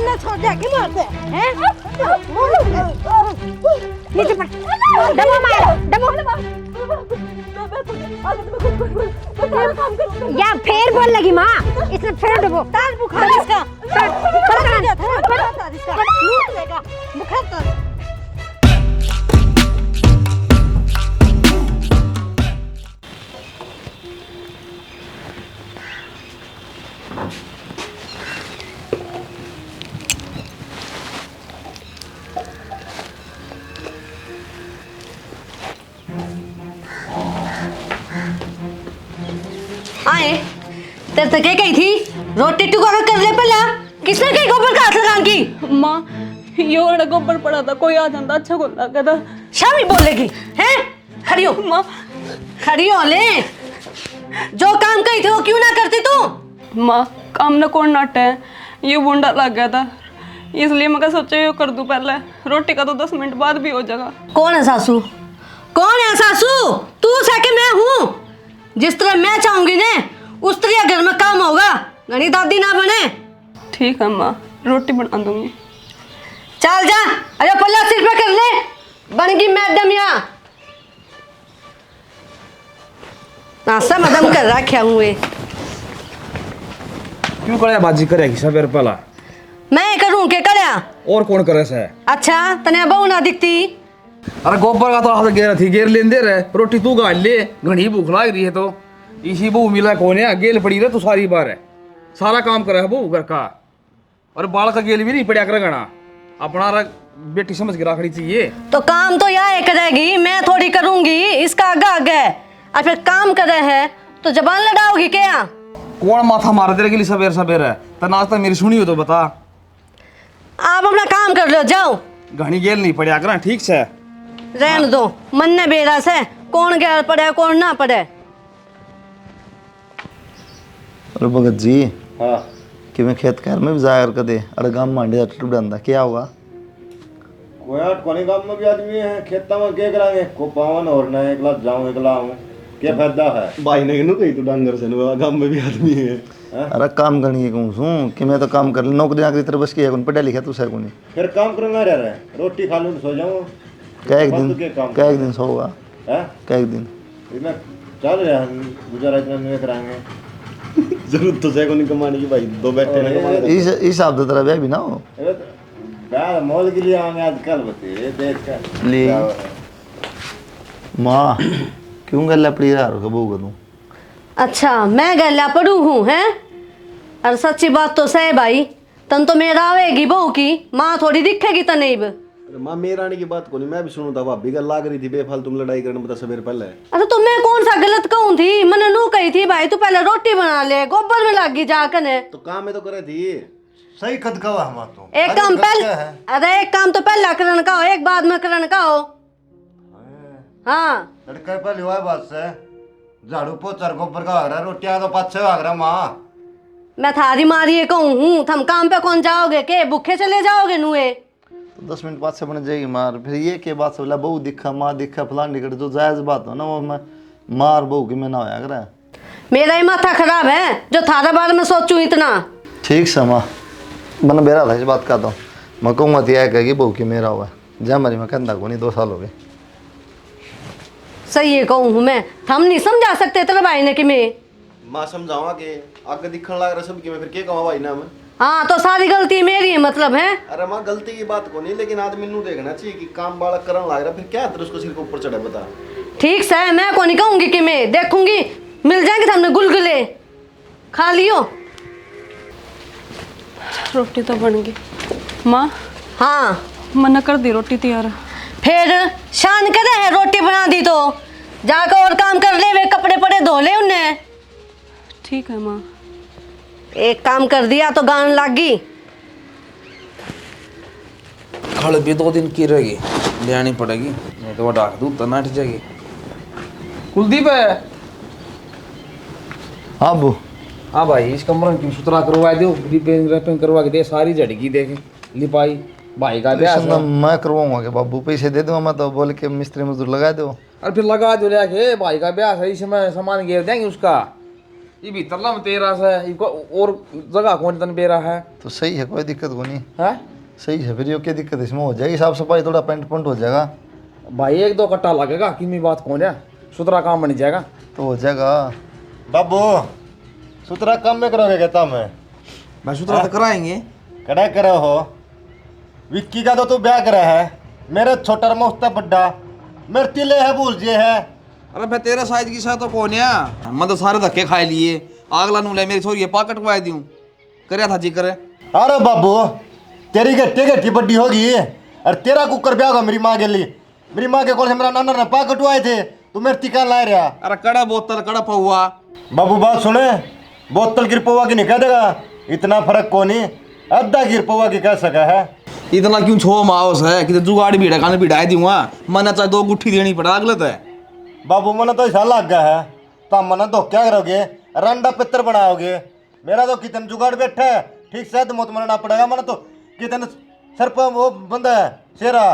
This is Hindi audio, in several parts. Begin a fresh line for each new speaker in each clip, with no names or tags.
वरना छोड़ दे के मारते हैं। नीचे पड़, दबो मारो, दबो। या फिर बोल लगी माँ, इसने फिर दबो। तार बुखार इसका, बुखार तो। आए तेरे तो क्या कही थी रोटी टुका कर ले पहला। किसने कही गोबर का हाथ लगान की?
माँ यो वाला गोबर पड़ा था, कोई आ जाता अच्छा को लगा था।
शामी बोलेगी हैं? खड़ी हो
माँ,
खड़ी हो ले। जो काम कही थी वो क्यों ना करती तू?
माँ काम न कौन नाटे है, ये बुंडा लग गया था इसलिए मैं सोचा ये कर दूं पहले। रोटी का तो 10 मिनट बाद भी हो जाएगा।
कौन है सासू? कौन है सासू? तू सके मैं हूँ। जिस तरह मैं चाहूंगी ने उस तरह घर में काम होगा। घनी दादी ना बने।
ठीक है माँ, रोटी बना दूंगी।
चल जा, अरे पल्ला सिर पे कर ले। बन गई मैडम यहाँ नाश्ता मदम कर रखा हुए।
क्यों करे बाजी करेगी सवेर पहला?
मैं करूँ के करया?
और कौन करे से?
अच्छा तने बहू ना दिखती?
अरे गोबर का तो हाथ गेर थी, गेर लेंदे रहे। रोटी तू गाल ले, घनी भूख लाग रही है तो। इसी बहू मिला कोने गेल पड़ी रहे तू सारी बार है। सारा काम करे बहू घर का, और बाल का गेल भी नहीं पड़ा कर गना। अपना बेटी समझ के रखनी चाहिए।
तो काम तो यह करेगी, मैं थोड़ी करूंगी। इसका आगे है और फिर काम करे है तो जबान लड़ाओगी क्या?
कौन माथा मार दे रही सवेर सवेर है? नाश्ता मेरी सुनी हो तो बता।
आप अपना काम कर लो, जाओ।
घनी गेल नहीं पड़ा कर, ठीक से
रहने दो। मन ने बेरा से कौन गैर पड़े कौन ना पड़े।
अरे भगत जी,
हाँ
कि मैं खेत खैर में भी जाया कर दे। अरे गांव मांडे टूटा क्या होगा?
कोई गांव में भी आदमी है, खेता में क्या करांगे? को पावन और ना एकला जाऊं एकला आऊं, क्या फायदा है?
भाई ने कहनु कही तो डांगर से गांव में भी आदमी है।
अरे काम करनी है कहूँ सू कि मैं तो काम कर नौकरी आखिरी तरह बस की है कौन पढ़ा लिखा तू सही
फिर काम करना रह रहा है, रोटी खा लूं सो जाऊं।
क्या एक दिन सोगा? क्या एक दिन
मैं चल रहा गुजारा इतना नहीं करांगे।
जरूरत तो है कोनी कमाने की भाई, दो बैठे ना कमाने।
इस हिसाब से तेरा ब्याह भी ना हो।
यार मॉल के लिए आएंगे आजकल बते देख कर
ले माँ क्यों गल्ला पड़ी रहा हो बहू का?
अच्छा मैं गल्ला पड़ू हूँ हैं? अरे सच्ची बात तो सही भाई, तन तो मेरा आवेगी बहू की, माँ थोड़ी दिखेगी तनेब।
अरे माँ मेरा आने की बात को नहीं, मैं भी सुनू था भाभी का लाग रही थी बेफालतू तुम लड़ाई करने बता सवेर पहले।
अच्छा तो मैं कौन सा गलत कहूँ थी? मैंने नू कही थी भाई तू पहले रोटी बना ले, गोबर में लगी जाकर।
तो काम में तो करे थी।
सही कद का हुआ हम तो
एक काम पहले, अरे एक काम तो पहला करने का हो, एक बाद में करने का हो। हाँ
लड़का पहले हुआ बात से झाड़ू पोछा गोबर का आगरा रोटियां तो पाँच छह आगरा माँ।
मैं थारी मारी कहूँ हूँ, थम काम पे कौन जाओगे के? भूखे चले जाओगे नुए?
तो 10 मिनट बाद से बन जाएगी मार। फिर ये के बात से बोला बहू दिखा माँ दिखा फलान टिकट जो जायज बात हो ना वो मैं मार बहू की मैं ना होया करा।
मेरा ही माथा खराब है जो थारा बारे में सोचूं इतना।
ठीक से माँ मैंने बेरा था इस बात का तो मैं कहूँगा तो कहेगी बहू की मेरा हुआ जहाँ मरी मैं कहता को नहीं 2 साल हो गए।
सही है कहूँ हूँ मैं, हम नहीं समझा सकते तेरे भाई ने कि मैं
माँ समझावा के आगे दिखने लग रहा सब की मैं फिर क्या कहूँ भाई ना मैं।
हाँ तो सारी गलती मेरी है मतलब है?
अरे माँ गलती की बात को नहीं, लेकिन आदमी नू देखना चाहिए कि काम बाला करने लग रहा फिर क्या तेरे उसको सिर के ऊपर चढ़े बता।
ठीक से मैं को नहीं कहूँगी कि मैं देखूंगी मिल जाएंगे हमने गुलगुले खा लियो।
रोटी तो बन गई माँ।
हाँ
मना कर दी रोटी तैयार।
फिर शान करे है रोटी बना दी तो जाकर और काम कर ले, वे कपड़े पड़े धो ले उन्हें।
ठीक है माँ।
एक काम कर दिया तो गान लग गई।
खड़ भी 2 दिन की रहेगी, ले आनी पड़ेगी नहीं तो वो डाक दूध तो नाट जाएगी। कुलदीप है?
हाँ बू
हाँ भाई इस कमरे की सुथरा करवा दो, रैपिंग करवा के दे, सारी झड़की देखे लिपाई। भाई का ब्याह
मैं करवाऊंगा कि बाबू पैसे दे दूंगा मैं तो बोल के मिस्त्री मजदूर लगा दो।
और फिर लगा दो लेके भाई का ब्याह सही समय सामान घेर देंगे उसका। ये भीतर ला में तेरा से इको और जगह कौन तन बेरा है
तो सही है, कोई दिक्कत को नहीं।
हैं
सही है, फिर ये क्या दिक्कत इसमें हो जाएगी, साफ सफाई थोड़ा पेंट पंट हो जाएगा
भाई, 1-2 कट्टा लगेगा कि मेरी बात कौन है, सुथरा काम बन जाएगा।
तो हो जाएगा।
बाबू सुतरा काम में करोगे कहता मैं
मैं सुथरा तो कराएंगे।
कड़ा करे हो विक्की का तो तू ब्याह करा है, मेरे छोटा मोस्ता बड्डा मेरे तिले है भूल जे है।
अरे मैं तेरे साइज की सा तो कौन है, मैं तो सारे धक्के खाए लिए। आगला नू ले मेरी छोरी पा कटवाए दूं करया था जिक्र।
अरे बाबू तेरी गट्टी गट्टी बड्डी होगी और तेरा कुकर ब्याह होगा मेरी माँ के लिए। मेरी माँ के कॉल से मेरा नाना ने पा कटवाए थे, तू मेरे टिका ला रहा।
अरे कड़ा बोतल कड़ा पौआ।
बाबू बात सुने, बोतल गिर पौवा की नहीं कह देगा, इतना फर्क को नहीं, अद्धा गिर पौवा की कह सका है।
इतना क्यों छो माओस है कि जुगाड़ भीड़ा खाने भिड़ाए दूंगा, मना चाहे 2 गुट्ठी देनी पड़ा अगलत है।
बाबू मन तो ऐसा लग गया है, तो मन तो क्या करोगे, रंडा पित्र बनाओगे। मेरा तो कितन जुगाड़ बैठा है, ठीक से तो मत मरना पड़ेगा। मन तो कितन सर पर वो बंदा है शेरा।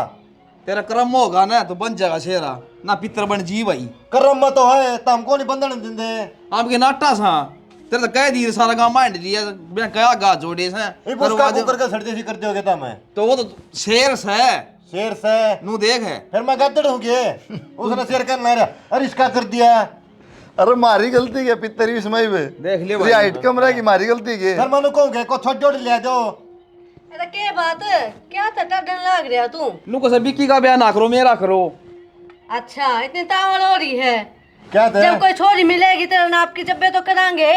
तेरा कर्म होगा ना तो बन जाएगा शेरा, ना पितर बन जी भाई।
कर्म में तो है, तो हमको नहीं बंधन देंगे।
आपके नाटा सा तेरे तो कह दी सारा काम मांड लिया, बिना कहा गा जोड़े से
उसका कुकर का सड़ जैसी करते होगे मैं
तो वो तो शेर से
शेर से
नू देख है।
फिर मैं गद्दड़ हूँ के उसने शेर करना रहा, अरे इसका कर दिया।
अरे मारी गलती के पितर भी समय पे
देख लियो
भाई, हाइट कम रहा की मारी गलती के।
फिर मनु कहूँगे को छोड़ जोड़ लिया जो।
अरे के बात क्या तटा डर लग रहा तू?
नू को बिक्की का ब्याह ना करो, मेरा करो।
अच्छा इतनी तावल हो रही है,
क्या थे?
जब कोई छोरी मिलेगी तेरा नाप की जब्बे तो करांगे।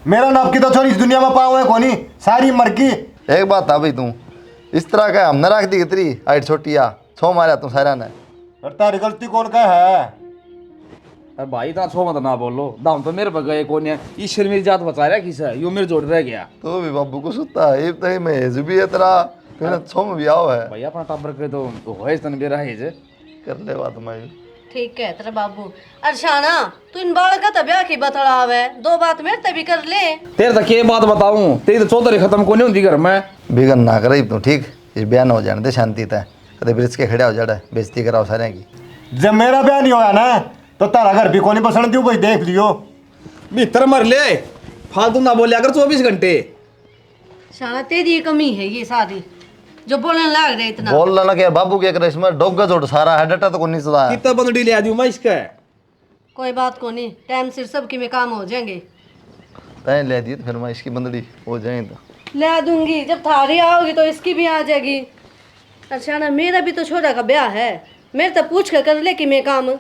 मेरा नाप की तो छोरी इस दुनिया में पाओ है कोनी, सारी मर की।
एक बात है भाई, तू इस तरह का हमने रख दी तेरी हाइट छोटिया छो मारा तू सारा ने।
और तारी गलती कौन का है?
अरे भाई इतना छो मत ना बोलो, दाम तो मेरे पर गए कौन है, ईश्वर मेरी जात बचा रहा किस है, यो मेरे जोड़ रह गया।
तो भी बाबू को सुता है तो मैं हेज भी है तेरा, फिर छो में भी आओ है
भाई अपना टाबर के तो होए तन बेरा है जे
कर ले बात मैं।
ठीक है तेरा बाबू। अरशाना तू इन बाल का तबिया की बतलाव है, 2 बात मेरे तभी कर ले।
तेरे तक के बात बताऊं, तेरी तो चौधरी खत्म को नहीं होती घर में।
बिगन ना करे तू, ठीक इस बयान हो जाने दे शांति तय, कदे ब्रिज के खड़े हो जाए बेइज्जती कराओ सारे की।
जब मेरा ब्याह नहीं होया ना तो तारा घर भी कोनी बसण दियो भाई, देख लियो।
भीतर मर ले, फालतू ना बोले अगर 24 घंटे।
शाना तेरी कमी है ये सारी जो बोलने लग रहे इतना।
बोल ना क्या बाबू के करे इसमें डोगा जोड़ सारा है, डटा तो को नहीं चला।
कितना बंदड़ी ले आदि मैं इसका
कोई बात को नहीं, टाइम सिर सबकी में काम हो जाएंगे।
तय ले दी फिर मैं इसकी बंदड़ी हो जाए तो
ला दूंगी, जब थारी आओगी तो इसकी भी आ जाएगी। अरशाना मेरा भी तो छोटा का ब्याह है, मेरे तो पूछ कर ले कि मैं काम,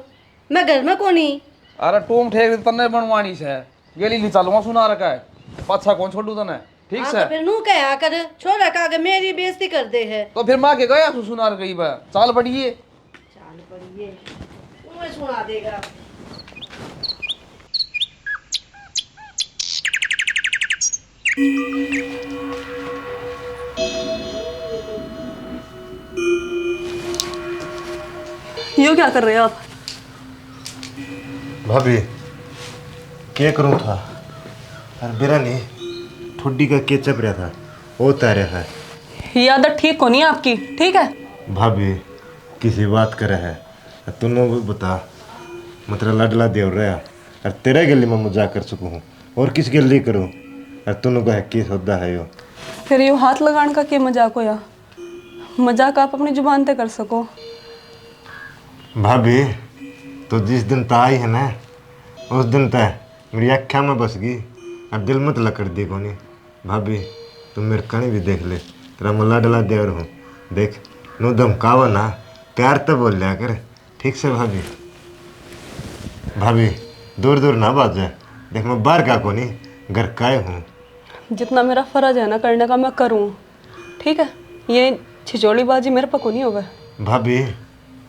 मैं घर में को नहीं।
अरे टूम ठेक तन्ने बनवानी से गेली नहीं चालूंगा सुना रखा है, पाछा कौन छोड़ू तने ठीक
हाँ
से।
तो फिर नू कहा कर छोटा का आगे मेरी बेइज्जती कर दे है।
तो फिर माँ के गया तू सुनार गई बा चाल पड़िए।
चाल पड़िए तुम्हें सुना देगा।
यो क्या कर रहे हो आप?
भाभी क्या करूँ था, और मेरा नहीं ठुड्डी का केचप रहा था वो तारे है।
ये आदत ठीक को नहीं है आपकी, ठीक है?
भाभी किसी बात करे है तूने भी बता, मतलब लाडला देव रहा और तेरे गली में मजाक कर सकूँ और किस गली करूँ, और तूने को है किस होता है यो।
फिर यो हाथ लगाने का क्या मजाक होया? मजाक आप अपनी जुबान पे कर सको।
भाभी तो जिस दिन ता आई है ना उस दिन तय मेरी अख्या में बस गई, अब दिल मत लकड़ दी कोनी। भाभी तुम मेरे कणी भी देख ले, तेरा मैं लाडला देवर हूँ, देख नो धमकावा ना, प्यार तो बोल लिया कर ठीक से। भाभी भाभी दूर दूर ना बात जाए, देख मैं बाहर का कोनी घर का हूँ।
जितना मेरा फर्ज है ना करने का मैं करूँ, ठीक है? ये छिचोड़ीबाजी मेरे पर को नहीं होगा।
भाभी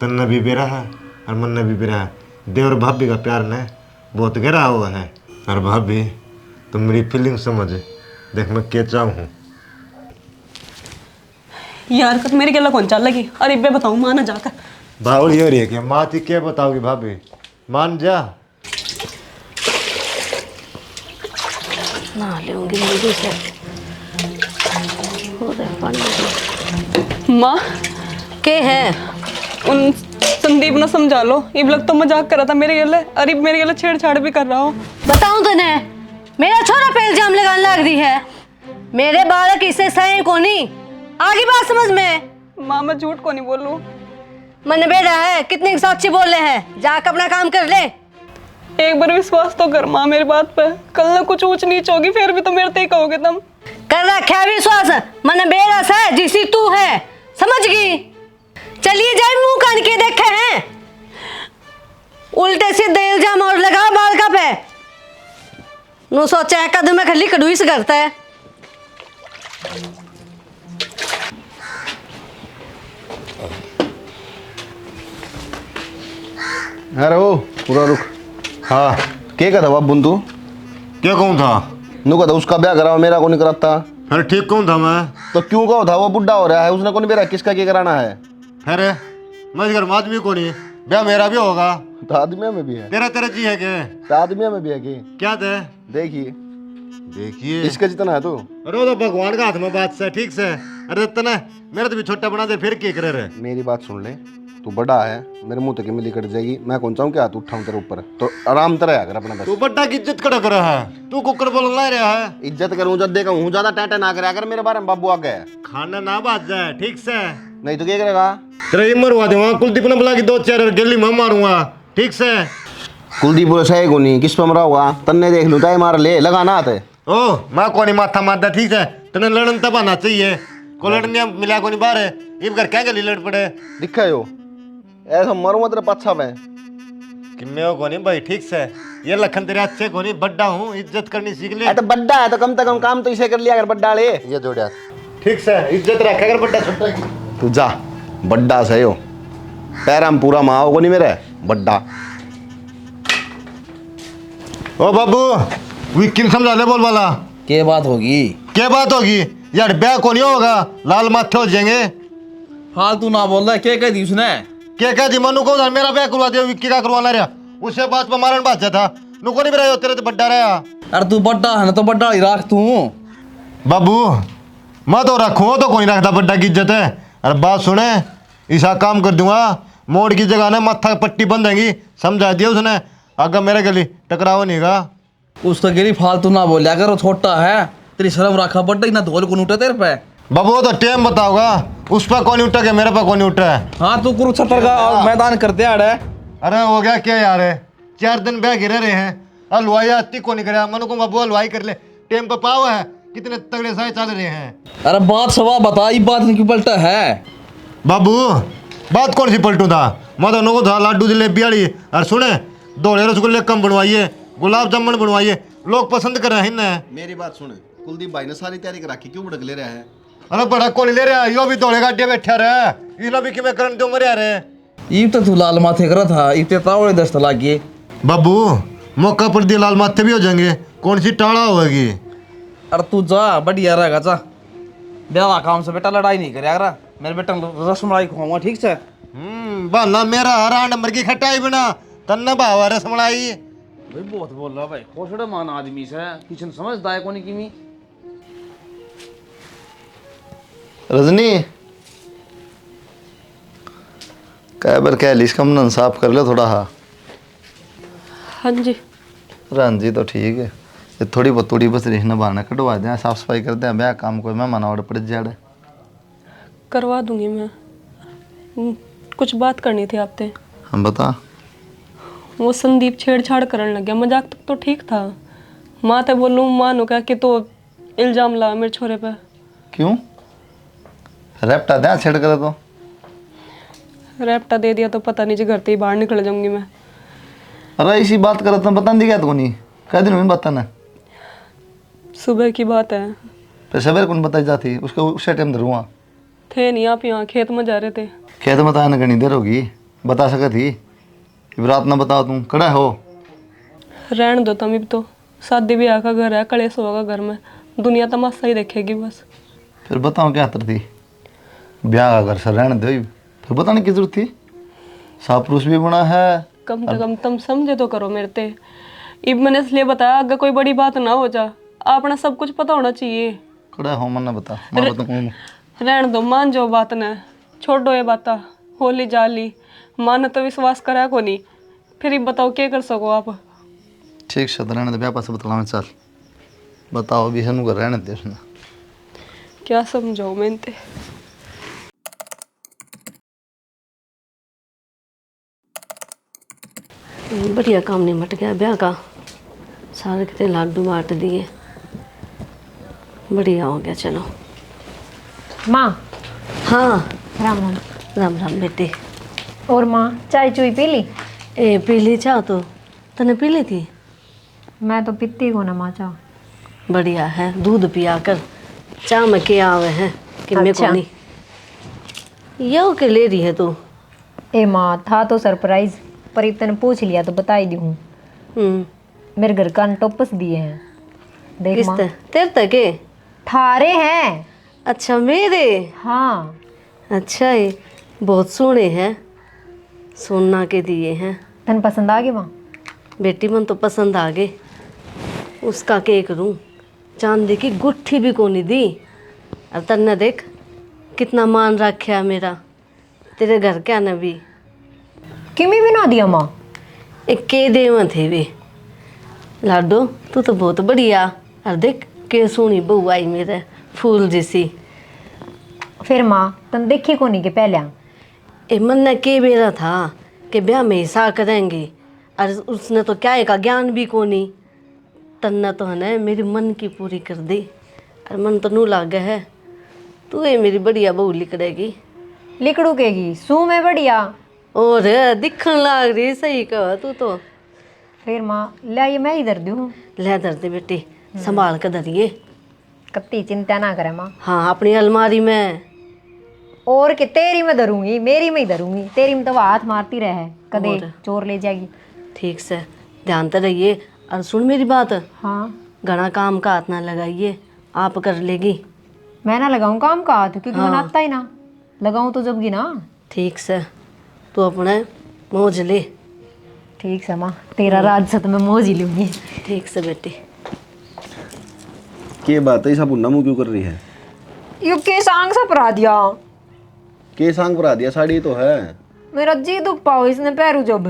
तन्ना भी बेरा है और मन्ना भी बेरा है, देवर भाभी का प्यार न बहुत गहरा हुआ है। और भाभी तुम मेरी फीलिंग समझ, देख मैं क्या चाहूँ।
ये हरकत मेरी गला कौन चल लगी? अरे बे बताऊँ माना जाकर
बावली हो रही है क्या माँ थी, क्या बताओगी भाभी, मान जा।
ना लेंगे मुझे से हो रहा पानी
माँ
के है।
उन संदीप ने समझा लो, इब लग तो मजाक कर रहा था मेरे गले, अरे मेरे गले छेड़छाड़ भी कर रहा हो।
बताऊं तो ने मेरा छोरा पे इल्जाम लगाने लग रही है। मेरे बालक इसे सही को नहीं, आगे बात समझ में।
माँ मैं झूठ को नहीं बोलूँ।
मन बेड़ा है, कितनी सच्ची बोल रहे हैं, जाकर अपना काम कर ले।
एक बार विश्वास तो कर माँ मेरी बात पे, कल ना कुछ ऊंच नीच होगी फिर भी तो मेरे ते ही कहोगे तुम।
कर रखा विश्वास, मन बेरस है जिसी तू है, समझ गई। चलिए जाए मुंह कान के देखे हैं, उल्टे सीधे इल्जाम और लगा बालका पे। नु सोचा कदम में खली कड़ुई से करता है।
अरे वो पूरा रुक।
हाँ
क्या कहता बाप बुन तू?
क्या कहूँ था?
नु कहता उसका ब्याह कराओ, मेरा को नहीं कराता।
अरे ठीक कहूँ था मैं।
तो क्यों कहो था? वो बुढ़ा हो रहा है, उसने को नहीं बेरा, किसका क्या कराना है?
अरे मैं घर में आदमी को नहीं, ब्याह मेरा भी होगा।
तो आदमियों में भी है,
तेरा तेरा जी है क्या?
तो आदमियों में भी है कि?
क्या थे?
देखिए
देखिए
इसका जितना है तू।
अरे वो तो भगवान का हाथ में बात से ठीक से। अरे इतना मेरा तो भी छोटा बना दे फिर क्या करे रे?
मेरी बात सुन ले, तू बड़ा है, मेरे मुंह तक की मिली कट जाएगी। मैं कौन चाहूँ क्या हाथ उठाऊं तेरे ऊपर? तो आराम तरह अगर अपना
तू
बस
बड्डा की इज्जत कड़ा कर रहा है, तू कुकर बोल रहा है।
इज्जत करूँ जब देखा हूँ, ज्यादा टाटा ना करे अगर मेरे बारे में बाबू आ गए।
खाना ना बाज जाए ठीक से।
नहीं तो क्या करेगा?
तेरा मरवा दूंगा, कुलदीप ने बुला के 2-4 गली में मारूंगा ठीक से।
कुलदीप बोले सही को नहीं, किस पर मरा होगा? तन्ने देख लूँ, चाहे मार ले, लगाना आते।
ओ मैं को नहीं माथा मारता ठीक है, तने लड़न तब आना चाहिए। को लड़ने मिला को नहीं बाहर है, इब घर क्या गली लड़ पड़े।
दिखा हो ऐसा मरूंगा तेरे पच्छा में
कि मैं को नहीं भाई ठीक से। ये लखन तेरे अच्छे को नहीं, बड्डा हूँ, इज्जत करनी सीख ले।
तो बड्डा है तो कम से कम काम तो इसे कर लिया अगर बड्डा ले। ये जोड़िया
ठीक से इज्जत रखा अगर बड्डा छोटा की।
तू जा, बड्डा सही हो, पैरा में पूरा माँ को नहीं मेरे बड्डा।
ओ बाबू विक्की समझा ले बोल वाला।
क्या बात होगी?
क्या बात होगी यार? ब्याह को नहीं होगा, लाल माथे हो जाएंगे।
फालतू ना बोल रहा है, क्या कह दी उसने?
क्या कह दी? मनु को मेरा ब्याह करवा दिया, विक्की का करवाना रहा। उससे बात पर मारन बाजा था, नुको नहीं मेरा तेरे तो बड्डा रहा।
अरे तू बड्डा है ना तो बड्डा ही रख तू।
बाबू मैं तो रखूँ तो कोई रखता, बड्डा की इज्जत है। अरे बात सुने, ऐसा काम कर दूंगा, मोड़ की जगह ना माथा पट्टी बंधेगी, समझा दिया उसने। अगर मेरे गली टकराव नहीं गा।
उसका गिरी फालतू ना बोलिया कर, वो छोटा है, तेरी शर्म रखा, बड्डा ही ना धोल को उठे तेरे पे।
बाबू वो तो टाइम बताओगा, उस पर कौन उठा के मेरे पर कौन उठा है।
हाँ तू कुरुक्षेत्र का मैदान करते आड़े।
अरे हो गया क्या यार है, 4 दिन ब्याह गिरे रहे हैं, हलवाई आती को नहीं करे। मनु को बाबू हलवाई कर ले, टाइम पर पाव है, कितने तगड़े साए चल रहे हैं।
अरे बात सवा बता, ये बात क्यों पलटा है?
बाबू बात कौन सी पलटू था? मैं तो नुको था लाडू जलेबी वाली। और सुने दौड़े रसगुल्ले कम बनवाइए, गुलाब जामुन बनवाइए, लोग पसंद कर रहे हैं ना।
मेरी बात सुन, कुलदीप भाई ने सारी तैयारी करा के क्यों भड़क ले रहा है?
अरे बड़ा कौन ले रहा है, यो भी दौड़े गाड़िया बैठा रहा, इना भी कि मैं करन दो मरे रहे।
ये तो तू लाल माथे करा था, इतने तावड़े दस्त लागे।
बाबू मौका पर दिए लाल माथे भी हो जाएंगे, कौन सी टाड़ा होगी।
अरे तू जा, बढ़िया रहेगा, जा ब्याह काम से बेटा लड़ाई नहीं करे अगर मेरे बेटा रसमलाई खुआऊंगा ठीक से।
बहाना मेरा हरा नंबर की खटाई बिना तन्ना भावा रसमलाई।
भाई बहुत बोल रहा भाई, खोसड़े मान आदमी से किचन समझदा है कोनी की।
रजनी कह बार कह लिस कम साफ कर ले थोड़ा।
हाँ जी
रंजी तो ठीक है, ये थोड़ी बहुत थोड़ी बस रिश्ना बहाना कटवा दें, साफ सफाई कर दें, ब्याह काम कोई मेहमान और पड़ जाए।
करवा दूंगी मैं। कुछ बात करनी थी आपसे।
हम बता।
वो संदीप छेड़छाड़ करने लग गया, मजाक तक तो ठीक था, माँ तो बोलूँ माँ नो क्या कि तो इल्जाम ला मेरे छोरे पे।
क्यों रैप्टा दे छेड़ कर? तो
रैप्टा दे दिया तो पता नहीं जी घर से ही बाहर निकल जाऊंगी मैं।
अरे इसी बात कर तो बता दिया तो नहीं, कह दिन में बताना।
सुबह की बात है,
फिर सवेरे कौन बताई जाती, उसको उस टाइम धरुआ
थे नहीं आप यहाँ खेत में जा रहे थे।
खेत में तो आने घनी देर होगी, बता सके थी, रात ना बताओ तुम कड़ा हो।
रहने दो तुम, तो शादी ब्याह का घर है, कलेश होगा घर में, दुनिया तमाशा ही देखेगी बस।
फिर बताओ क्या हतर थी, ब्याह का घर से रहने दो, फिर बताने की जरूरत थी, साफ पुरुष भी बना है।
कम से कम तुम समझे तो करो मेरे ते। इब मैंने इसलिए बताया अगर कोई बड़ी बात ना हो जा, आपने सब कुछ पता होना चाहिए।
कड़ा हो मन बता, मैं बता कौन।
रहने दो, मान जाओ बात ने, छोड़ो ये बात, होली जाली मान तो विश्वास करा को नहीं, फिर ये बताओ क्या कर सको आप।
ठीक से रहने दे, ब्याह पास बतला चल। बताओ भी सनू कर रहने दे उसने।
क्या समझाऊं मैं इनते।
बढ़िया काम निमट गया ब्याह का, सारे कितने लाडू बांट दिए, बढ़िया हो गया। चलो
माँ
हाँ,
राम राम।
राम राम बेटे।
और माँ चाय चुई पी ली?
ए पी ली चाह तो, तने पी ली थी?
मैं तो पीती को ना माँ चाह।
बढ़िया है, दूध पिया कर, चाह में के आवे हैं कि मैं
अच्छा।
को नहीं। यो के ले रही है तू?
ए माँ था तो सरप्राइज, पर इतने पूछ लिया तो बता ही दी हूँ। मेरे घर कान टॉपस दिए हैं, देख
किस
माँ।
तेरे तक के?
थारे हैं।
अच्छा मेरे?
हाँ।
अच्छा है, बहुत सोने हैं, सोना के दिए हैं।
तन पसंद आ गए माँ?
बेटी मन तो पसंद आ गए। उसका के करूं, चांदी की गुट्ठी भी कोनी दी। और तन्ने देख कितना मान रखा मेरा, तेरे घर क्या न भी।
किमी भी ना दिया माँ?
एक के देव थे वे। लाडो तू तो बहुत बढ़िया, और देख के सोनी बहू आई मेरे, फूल जैसी।
फिर माँ तन देखी को नहीं के पहले?
ए मन ने के बेरा था कि ब्याह में हिस्सा करेंगे, और उसने तो क्या का ज्ञान भी कोनी। तन्ना तो है ना मेरी मन की पूरी कर दी, और मन तो नू लाग है तू ये मेरी बढ़िया बहू लिकड़ेगी।
लिकड़ू केगी सू में बढ़िया।
और दिखन लाग रही, सही कहा तू तो।
फिर माँ ले, ये मैं इधर दूँ।
ले धर दे बेटी, संभाल कर धरिए।
कत्ती चिंता ना करे माँ।
हाँ अपनी अलमारी में।
और कि तेरी में धरूंगी, मेरी में ही धरूंगी, तेरी में तो वो हाथ मारती रहे, कदे
और?
चोर ले जाएगी।
ठीक से ध्यान तो रहिए। और सुन मेरी बात,
हाँ।
घना काम का हाथ ना लगाइए, आप कर लेगी।
मैं ना लगाऊं काम का हाथ, क्योंकि
हाँ।
मैं आता ही ना। लगाऊं तो जबगी ना।
ठीक से तू अपने मौज ले।
ठीक से माँ, तेरा राज सत में मौज ही लूंगी।
ठीक से बेटी।
के बात है, सब मुंह क्यों कर रही है?
यू के सांग सा परा दिया।
के सांग पर आ दिया, साड़ी तो है।
मेरा जी दुख पाओ इसने पैरू जब।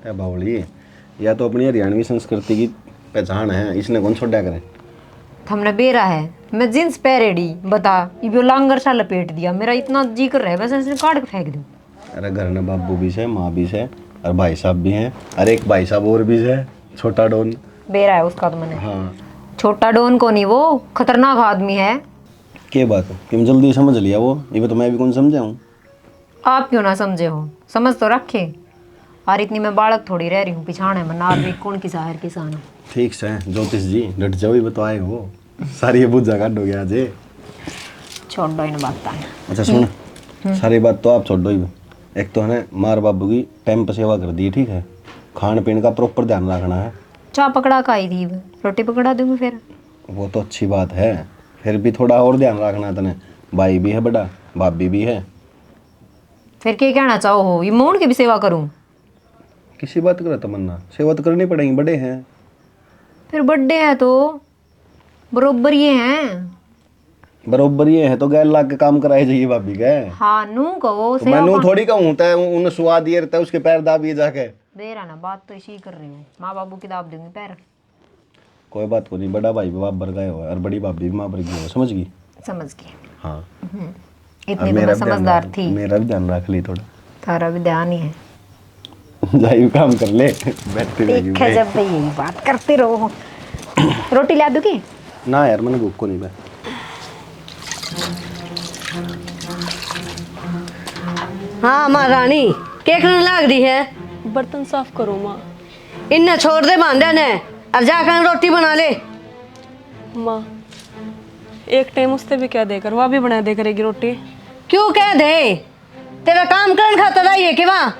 है बावली, या तो अपनी हरियाणवी संस्कृति की पहचान है, इसने कौन छोड़ा करे।
हमने बेरा है, मैं जींस पहरेडी बता, ये लांगर सा लपेट दिया, मेरा इतना जी कर रहा है बस इसने काट के फेंक दूं।
अरे घर में बाबू भी है, माँ भी है, और भाई साहब भी हैं, और एक भाई साहब और भी है, छोटा डॉन।
बेरा है उसका तो मैंने।
हाँ।
छोटा डॉन को नहीं, वो खतरनाक आदमी है।
के बात है, तुम जल्दी समझ लिया वो, ये तो मैं भी कौन समझा हूँ।
आप क्यों ना समझे हो, समझ तो रखे। और इतनी मैं बालक थोड़ी रह रही हूँ पिछाने में, नार भी कौन की जाहिर किसान है।
ठीक से ज्योतिष जी डट जाओ, ये बताए हो सारी ये बुझा काट हो गया आज।
छोड़ दो इन बात।
अच्छा सुन, सारी बात तो आप छोड़ दो ही। एक तो है ना मार बाबू की टाइम पर सेवा कर दी, ठीक है, खान पीने का प्रॉपर ध्यान रखना है।
चाय पकड़ा का आई थी, रोटी पकड़ा दूंगी फिर।
वो तो अच्छी बात है, फिर भी थोड़ा और ध्यान रखना तने। भाई भी है बड़ा, भाभी भी है।
फिर क्या कहना चाहो हो, ये मोड़ की भी सेवा करूं?
किसी बात कर तमन्ना, सेवा तो करनी पड़ेगी, बड़े हैं।
फिर बर्थडे है तो बरोबर ये हैं।
बरोबर ये है तो गैर लाग के काम कराए जाइए भाभी के।
हाँ नू कहो
तो मैं नू थोड़ी कहूँ तय उन स्वाद ये रहता है, उसके पैर दाबिए जाके।
बेरा ना बात तो इसी कर रही हूँ, माँ बाबू की दाब दूंगी पैर।
कोई बात को नहीं, बड़ा भाई बाप बर गए हो और बड़ी भाभी भी माँ बर गई हो, समझ गई।
समझ गई।
हाँ
इतनी तो मैं समझदार थी।
मेरा भी ध्यान रख ली थोड़ा।
तारा भी ध्यान ही है।
जाइए काम कर ले, बैठते रहेगी।
ठीक है, जब भी यही बात करते रहो। रोटी ला दूंगी
ना यार, मैंने भूख को नहीं बे।
हाँ माँ रानी, क्या करने लाग रही है?
बर्तन साफ करो माँ।
इन्हें छोड़ दे बांधे ने, और जाकर रोटी बना ले।
माँ एक टाइम उससे भी क्या देकर, वह भी बना दे करेगी रोटी।
क्यों कह दे, तेरा काम करने खातर आई है कि वहाँ?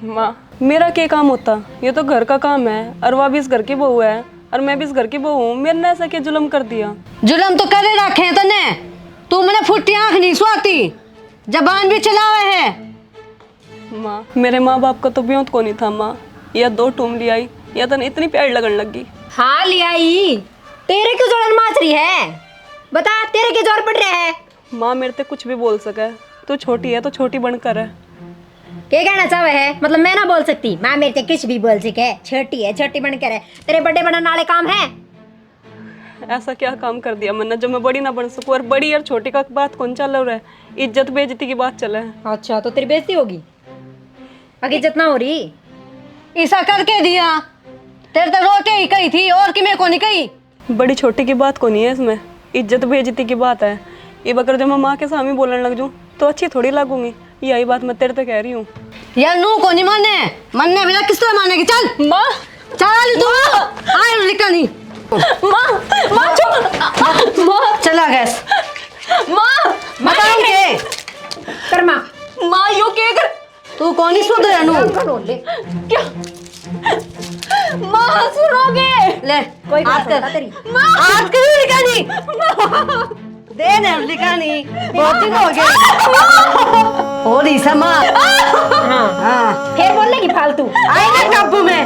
माँ मेरा क्या काम होता, ये तो घर का काम है, और वह भी इस घर की बहू है, और मैं भी इस घर की बहू हूँ। मेरे ने ऐसा क्या जुल्म कर दिया?
जुलम तो करे रखे हैं तने, तू मैंने फुटी आँख नहीं सुहाती, जबान भी चलावे है।
माँ मेरे माँ बाप का तो ब्योंत को नहीं था माँ, या 2 टूम ले आई, या तो इतनी प्यार लगन लगी।
हाँ ले आई। तेरे क्यों जोड़न माच रही है, बता तेरे के जोर पड़ रहे हैं?
माँ मेरे से कुछ भी बोल सके, तू छोटी है तो छोटी बनकर है।
क्या कहना चाहे है, मतलब मैं ना बोल सकती? माँ मेरे से कुछ भी बोल सके, छोटी है छोटी बनकर है। तेरे बड़े बनाने वाले काम है?
ऐसा क्या काम कर दिया मैंने जो मैं बड़ी ना बन सकूं? और बड़ी और छोटी का बात कौन चल रहा है? इज्जत बेइज्जती की बात चल रहा है।
अच्छा तो तेरी बेइज्जती होगी, आगे इज्जत ना हो रही।
ऐसा करके दिया, तेरे तो रोटी ही कही थी और कि मैं को नहीं कही।
बड़ी छोटी की बात को नहीं है इसमें, इज्जत बेइज्जती की बात है। ये बकर जब मैं माँ के सामने बोलने लग जाऊँ तो अच्छी थोड़ी लगूंगी। यही बात मैं तेरे से कह रही हूँ।
यार नू को नहीं मानने बिना किस तरह मानेगी? चल
माँ,
चल तू आए लिखा नहीं।
माँ चुप। माँ
चला गैस
माँ
बताऊं के
कर माँ,
माँ यो के कर
तू कौन ही सुध रहा नू?
क्या? माँ सुनोगे?
ले
कोई
हाथ
बात
कर
नहीं तेरी।
हाथ क्यों लिखा नहीं? दे ना लिखा नहीं, बहुत दिन हो गए। हो रही समा। हाँ
फिर बोलेगी फालतू,
आई ना काबू में।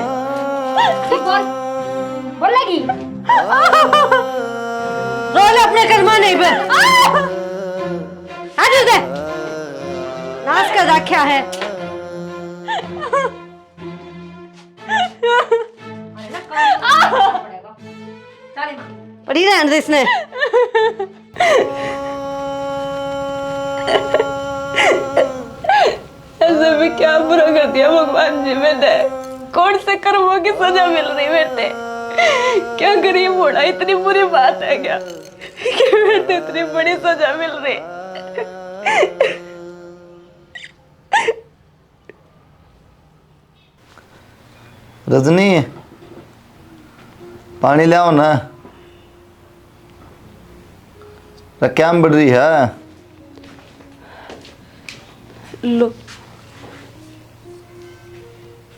ठीक बोलेगी।
रोल अपने कर्मा नहीं पे हट दे, नाच कर रखा है। पड़ी रहने दे इसने।
ऐसे भी क्या बुरा कर दिया भगवान जी मैंने? कौन से कर्मों की सजा मिल रही बेटे? क्या गरीब होना इतनी बुरी बात है क्या कि बेटे इतनी बड़ी सजा मिल रही?
रजनी पानी ले आओ ना, क्या बढ़ रही है?
लो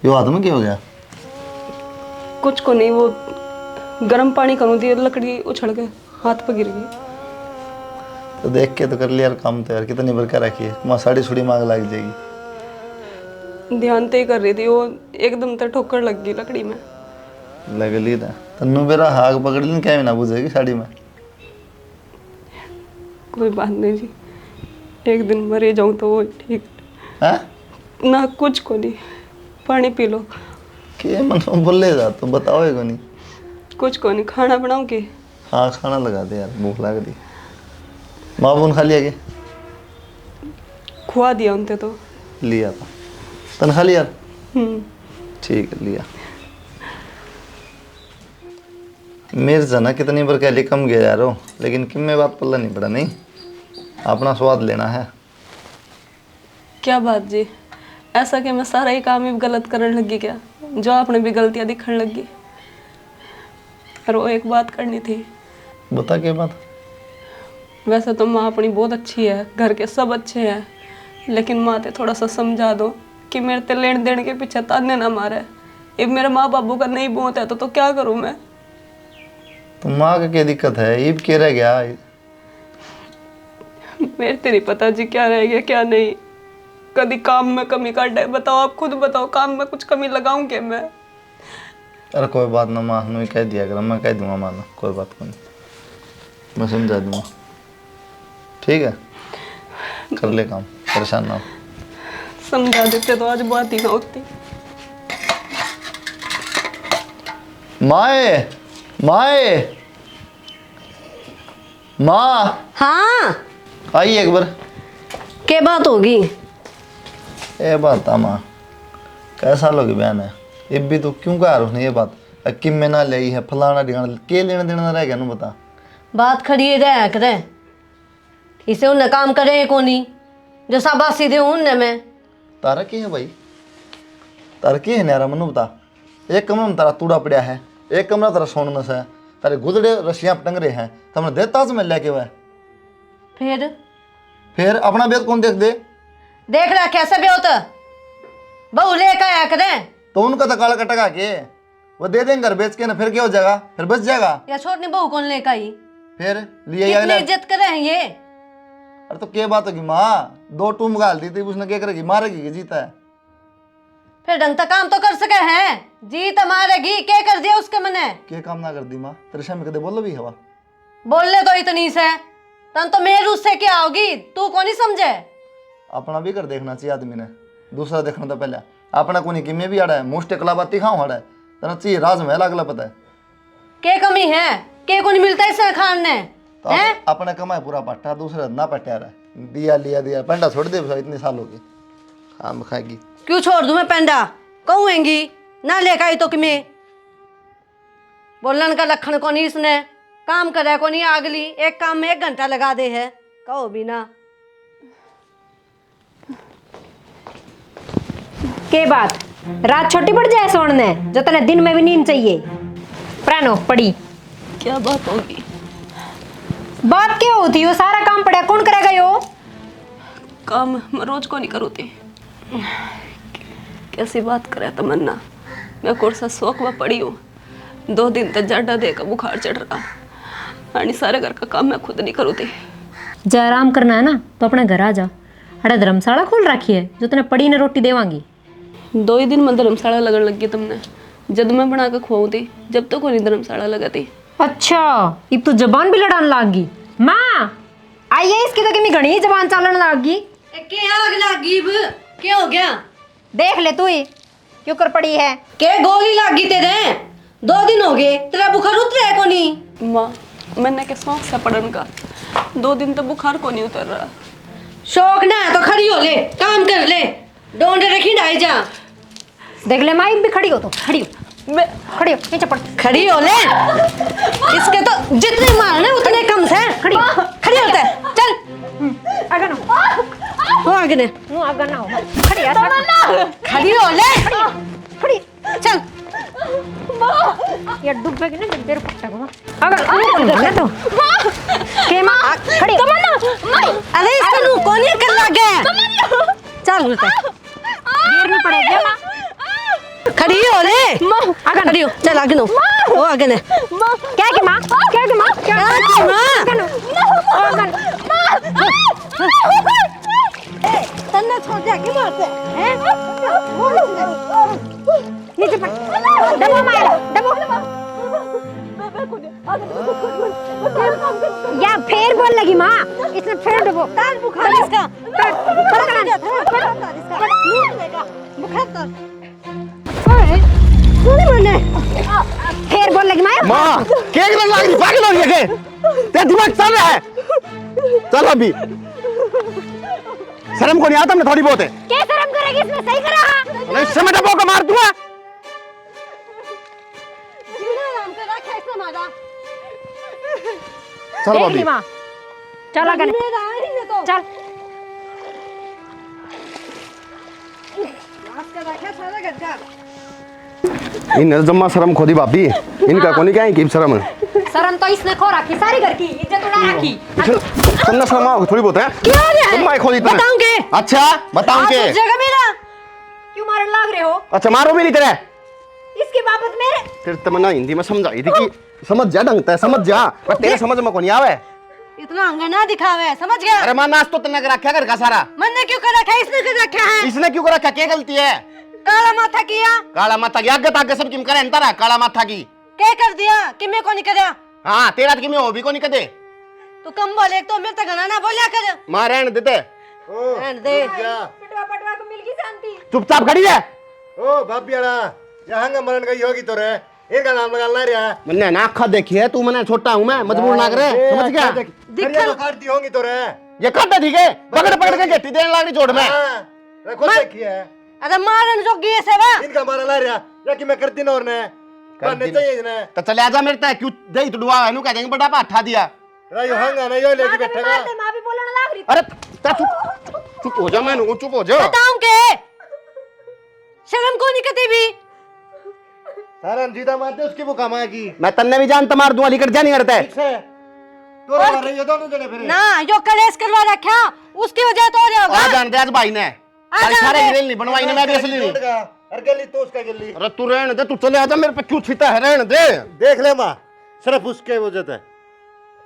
यो हाथ में क्या हो गया?
कुछ को नहीं, वो गर्म पानी करूँ थी, लकड़ी उछल के हाथ पे गिर गई।
तो देख के तो कर लिया यार काम तो यार, कितनी बरका रखी है। माँ साड़ी छुड़ी मांग लग जाएगी।
ध्यान ते ही कर रही थी, वो एकदम तो ठोकर लग गई लकड़ी में।
लग ली था तन्नू मेरा हाथ पकड़ ली, क्या ना बुझेगी साड़ी में।
कोई बात नहीं जी, एक दिन मरे जाऊँ तो वो ठीक
है
ना। कुछ को नहीं, पानी पी लो।
के मन बोले जा तो बताओ को नहीं।
कुछ को नहीं, खाना बनाऊँ के?
हाँ खाना लगा दे यार, भूख लग रही। माँ बुन खा लिया के?
खुआ दिया उनते तो।
लिया था तन खा लिया? ठीक है लिया। मेरे जना कितनी बार कह ली कम गया यार हो, लेकिन किम में बात पल्ला नहीं पड़ा। नहीं अपना स्वाद लेना है।
क्या बात जी, ऐसा कि मैं सारा ही काम ही गलत करने लगी क्या? जो आपने भी गलतियां दिखने लगी। और वो एक बात करनी थी।
बता क्या बात?
वैसे तो माँ अपनी बहुत अच्छी है, घर के सब अच्छे हैं, लेकिन माँ ते थोड़ा सा समझा दो कि मेरे ते लेन देन के पीछे ताने ना मारे। अब मेरे माँ बाबू का नहीं बहुत है तो क्या करूँ मैं?
तो माँ का क्या दिक्कत है? ईब के रह गया?
मेरे ते नहीं पता जी क्या रह गया क्या नहीं। कभी काम में कमी काट है, बताओ आप खुद बताओ, काम में कुछ कमी लगाऊं क्या मैं?
अरे कोई बात ना माँ, मैं कह दिया कर, मैं कह दूंगा मानो, कोई बात नहीं, मैं समझा दूंगा। ठीक है कर ले काम, परेशान ना हो।
समझा देते तो आज बात ही ना होती।
माए माए माँ
हाँ
आई एक बार।
क्या बात होगी?
ये बात था माँ, कैसा लोग बहन है ये भी तो क्यों कह रहा ये बात? किम में ना ले है फलाना ढिकाना, के लेना देना रह गया ना बता।
बात खड़ी रह करे, इसे उन्हें काम करे को नहीं जो शाबाशी दे उनने में।
तारा की है भाई? तारा की है नारा मनु बता। एक कमरा में तारा तूड़ा पड़ा है, एक कमरा तेरा सोन नस है, तारे गुदड़े रस्सियां टंग रहे हैं, तुमने देता से मिल लेके हुआ फिर अपना बेत कौन देख दे?
देख रहा कैसे भी होता बहू लेकर आया करे
तो उनका तो काला कटका के वो दे देंगे घर बेच के ना, फिर क्या हो जाएगा? फिर बच जाएगा।
या छोटनी बहू कौन लेकर आई?
फिर लिए
कितनी
अगले।
इज्जत करे हैं ये?
अरे तो क्या बात होगी माँ, दो टूम गाल दी थी उसने, क्या करेगी? मारेगी कि जीता है?
फिर ढंग तक काम तो कर सके हैं, जी तो मारेगी। क्या कर दिया उसके मने?
क्या काम ना कर दी माँ? तेरे सामने कदे बोलो भी हवा
बोल ले तो इतनी से तन तो मेरे उससे क्या होगी? तू कौन ही समझे?
अपना भी कर देखना चाहिए आदमी ने, दूसरा देखना तो पहले अपना को नहीं कि मैं भी आड़ा है मुझ टेकला बाती खाऊं हड़ा है तना चाहिए राज में अगला पता है
क्या कमी है? के को नहीं मिलता इसने खान ने
तो अपने कमाए पूरा पट्टा दूसरे ना पट्टा रहा दिया लिया दिया पेंडा छोड़ दे इतने साल हो गए खाम खाएगी
क्यों छोड़ दूं मैं पेंडा कहूँगी ना लेकर आई तो कि मैं बोलन का लखन को नहीं इसने काम करे को नहीं आगली एक काम में 1 घंटा लगा दे है कहो भी ना
के बात रात छोटी पड़ जाए सोने जो तने दिन में भी नींद चाहिए प्राणो पड़ी
क्या बात होगी?
बात क्या होती हो सारा काम पड़ा कौन करेगा यो
काम मैं रोज को नहीं करूँगी। कैसी बात करे तमन्ना, मैं कोर्सा शौक में पड़ी हूँ। 2 दिन तक जाडा दे का बुखार चढ़ रहा आणि सारे घर का काम मैं खुद नहीं करूँगी।
जा आराम करना है ना तो अपने घर आ जा। अरे धर्मशाला खोल रखी है जो तने पड़ी ने रोटी देवांगी।
2 ही दिन में धर्मशाला लगन लगी तुमने। जब मैं बना के खुआऊँ थी जब तो कोई धर्मशाला लगा थी।
अच्छा अब तो जबान भी लड़ाने लाग गई। माँ आइए इसकी तो कितनी घनी जबान चलन लाग गई।
क्या आग लागी क्या हो गया
देख ले तू ही क्यों कर पड़ी है।
के गोली लागी तेरे 2 दिन हो गए तेरा बुखार उतरा है को नहीं।
माँ मैंने के शौक से पढ़न का 2 दिन तो बुखार को नहीं उतर रहा।
शौक ना है तो खड़ी हो ले काम कर ले डोंड रखी ढाई जा।
देख ले माँ भी खड़ी हो तो खड़ी हो
मैं
खड़ी हो नीचे पड़
खड़ी हो ले इसके तो जितने मारने उतने कम से खड़ी होता है चल
आगे ना
हो आगे ने
आगे ना हो खड़ी यार
खड़ी हो ले
खड़ी
चल
यार डूबेगी ना देर पट्टा को अगर तो के माँ खड़ी
अरे इसका नु कौन ये कर लगे चल उठे
गिर नहीं पड़ेगी माँ
खड़ी हो ले आगे खड़ी हो चल आगे नो वो आगे ने
क्या की माँ क्या की माँ क्या
की माँ तन्ना छोड़ दे आगे मारते हैं
नीचे पड़ दबो मार दबो या फिर बोल लगी माँ इसने फिर दबो
बुखार इसका बुखार
फिर बोल लगी माँ
माँ केक लग रही पागल हो रही है तेरा दिमाग चल रहा है। चल अभी शर्म को नहीं आता मैं थोड़ी बहुत है।
क्या शर्म करेगी इसमें सही करा
नहीं समय डबो का मार दूंगा। चल अभी
माँ चल आगे चल
इन जम्मा शर्म खोदी भाभी इनका कोनी क्या है कि शर्म
शर्म तो इसने खो रखी सारी घर की इज्जत उड़ा रखी।
तन्ना शर्म आओ थोड़ी बहुत है तुम माय खोदी इतना
बताऊंगे
अच्छा बताऊंगे
जगह मेरा
क्यों मारने लाग रहे हो
अच्छा मारो भी नहीं तेरे
इसके बाबत मेरे
तेरे तमन्ना हिंदी में समझाई थी कि समझ जा ढंग ते समझ जा पर तेरे समझ में कोनी आवे
इतना अंगर ना दिखावे समझ गया।
अरे मां नाच तो तन्ना कर रखा घर का सारा
मैंने क्यों कर रखा है इसने कर रखा है
इसने क्यों कर रखा क्या गलती है
काला माथा किया
काला माथा की आगे ताके सब किम करे अंतरा काला माथा की
क्या कर दिया कि मैं को नहीं करया
हां तेरा की मैं हो भी को नहीं कदे
तू कम बोले तो मेरे तक ना बोलिया कर
मां रहन देते
रहने दे
पटवा पटवा को मिल गई शांति।
चुपचाप खड़ी रह
ओ भाभियाड़ा यहाँ का मरण गई होगी तो रे इनका नाम लगाना रहा
मैंने ना आँखा देखी है तू मैंने छोटा हूं मैं मजबूर ना करे समझ गया
दिखा काटती होंगी तो रे
ये काटे ठीक है पकड़ पकड़ के गेटी देने लाग रही जोड़ में
खुद देखी है
अरे मारन जोगी है सेवा
इनका मारा ला रहा या कि मैं करती ना और ने करने चाहिए इन्हें
तो चले आजा मेरे तक क्यों दही तो डुआ है नु कह देंगे बड़ा पाठा दिया
रे यो हंगा ना यो लेके बैठेगा
माँ भी बोलने लाग रही
अरे ता चुप हो जा मैं चुप हो जा
बताऊं के शर्म को नहीं करती भी
सारा जीता मारते उसकी वो कमा की
मैं तन्ने भी जानता मार दूंगा लिकर जा नहीं करता है
ठीक से तो मार रही हो दोनों जने फिर
ना जो कलेश करवा रखा उसकी वजह तो हो जाएगा
आ जान दे आज भाई ने कल सारे गिरेल नहीं बनवाई ने मैं भी असली नहीं
अरे गली तो उसका गली
अरे तू रहने दे तू चले आजा मेरे पे क्यों छीता है रहने दे
देख ले माँ सिर्फ उसके वजह से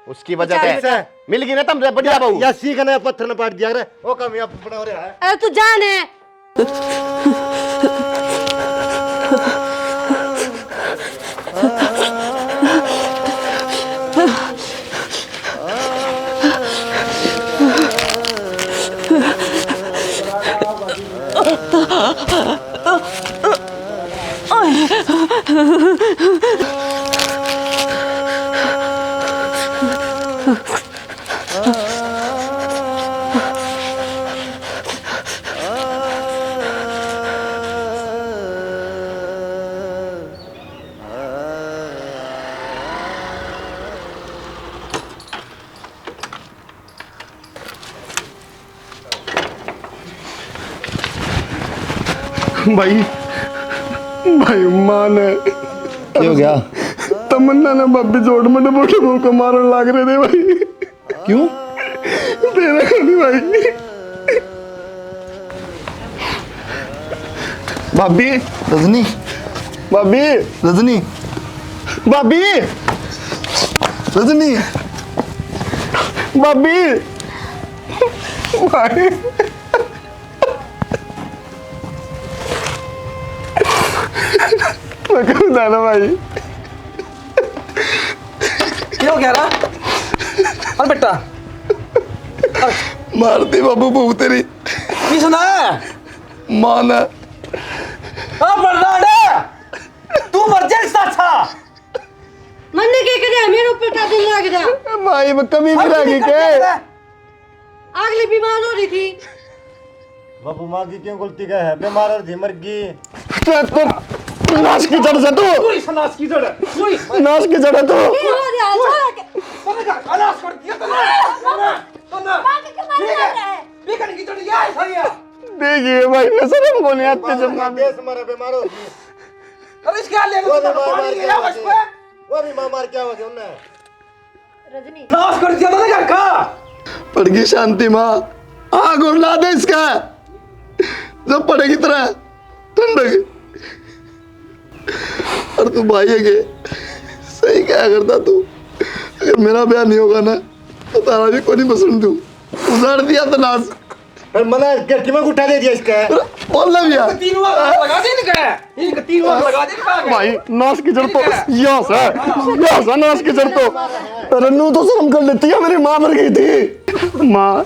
उसकी वजह से मिल गई ना तुम बढ़िया बहू
या सीखने पत्थर ने पाट दिया रे वो काम यहाँ बना रहा है
अरे तू जान है
भाई भाई मां ने
क्या हो गया?
तमन्ना ने भाभी जोड़ में बोटे मुंह को मारन लाग रहे थे भाई।
क्यों?
तेरा नहीं भाई। भाभी
रजनी,
भाभी
रजनी,
भाभी
रजनी,
भाभी भाई मैं कहूँ ना भाई।
क्यों कह रहा? अरे बेटा
मारती बाबू बहू तेरी
किसने?
मां ने।
तू मर जाए अच्छा।
मरने के करे मेरे ऊपर का दिल लग रहा।
भाई मैं कमी भी रह गई के
अगली बीमार हो रही थी।
बाबू माँ की क्यों गलती का है? बीमार और थी मर गई। तो नाश की जड़ से तू
नाश की जड़
नाश की जड़ है तू। देखिए भाई मैं शर्म को नहीं आती जब मां देश मारे बीमार हो गई।
अरे इसके ले वो
भी मां मार क्या हो गया उन्हें?
रजनी
नाश कर दिया ना घर का।
पड़ गई शांति माँ, आग और ला दे इसका जब पड़ेगी तरह ठंडक। और तू भाई है के सही क्या करता तू? अगर मेरा ब्याह नहीं होगा ना तो तारा भी कोई नहीं पसंद। तू उजाड़ दिया तो नाश
मना गट्टी में उठा दे दिया इसका।
बोल ना भैया
तीन बार लगा दे निकले। इनका तीन बार लगा दे निकल
भाई नाश की जड़ तो यस है नाश की जड़ तो। रन्नू तो शर्म कर लेती है, मेरी माँ मर गई थी। माँ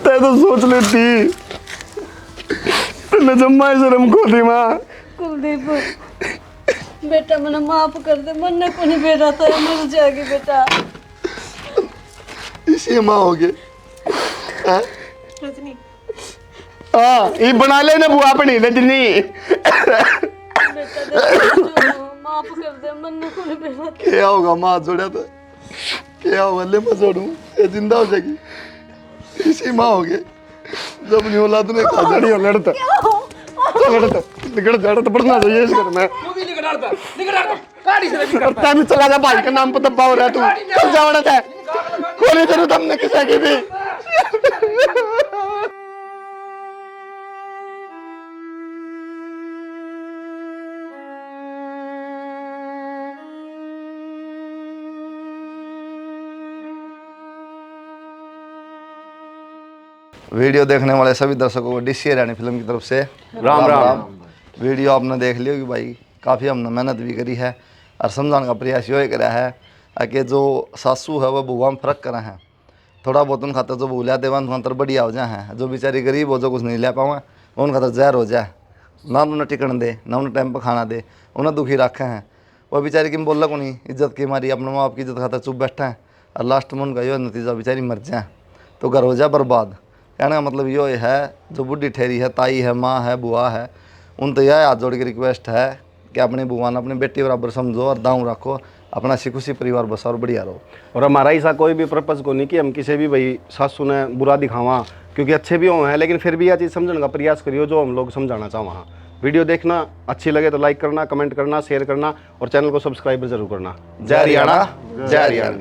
तय तो सोच लेती, तूने जम्मा ही शर्म को दी माँ।
कुलदीप बेटा मैंने माफ कर दे। मरने को नहीं बेटा था, मर जाएगी बेटा।
इसी माँ हो गए।
रजनी
हाँ ये बना लेना बुआ अपनी रजनी।
माफ कर दे। मरने को नहीं बेटा।
क्या होगा माँ जोड़ा तो क्या होगा? ले मैं जोड़ू ये जिंदा हो जाएगी। इसी माँ हो गए जब नहीं औलाद ने खा जानी हो लड़ता निकल जाड़ा तो बढ़ना चाहिए इस घर में।
तू भी निकल डालता गाड़ी से भी करता।
भी चला जा भाई का नाम पर दब्बा हो रहा है तू चल जावड़ा था कोई तेरे दम ने किसा की थी।
वीडियो देखने वाले सभी दर्शकों को डिश रानी फिल्म की तरफ से
राम राम।
वीडियो आपने देख लियो कि भाई काफ़ी हमने मेहनत भी करी है और समझाने का प्रयास यो करा है कि जो सासू है वह बुआ में फ़र्क करा है। थोड़ा बहुत उन खातर जो भूलिया देवा उन खातर बढ़िया हो जाए हैं। जो बेचारी गरीब हो जो कुछ नहीं ले पावे उन खातर जहर हो जाए। ना उन्हें टिकन दे ना उन्हें टाइम पर खाना दे, उन्हें दुखी रखे हैं। वह बेचारी किम बोल को नहीं इज्जत की मारी अपने माँ बाप की इज्जत खातर चुप बैठा है और लास्ट में उनका यो नतीजा बेचारी मर जाए तो घर हो जाए बर्बाद। कहने का मतलब यो है जो बुढ़ी ठहरी है, ताई है, माँ है, बुआ है, उन तो यह हाथ जोड़ के रिक्वेस्ट है कि अपनी बुआ ने अपनी बेटी बराबर समझो और दाऊँ रखो, अपना खुशी परिवार बसा और बढ़िया रहो।
और हमारा ऐसा कोई भी पर्पज़ को नहीं कि हम किसी भी भाई सासू ने बुरा दिखावा, क्योंकि अच्छे भी हुए हैं लेकिन फिर भी यह चीज़ समझने का प्रयास करियो जो हम लोग समझाना चाहो। वहाँ वीडियो देखना अच्छी लगे तो लाइक करना, कमेंट करना, शेयर करना और चैनल को सब्सक्राइब जरूर करना। जय हरियाणा, जय हरियाणा।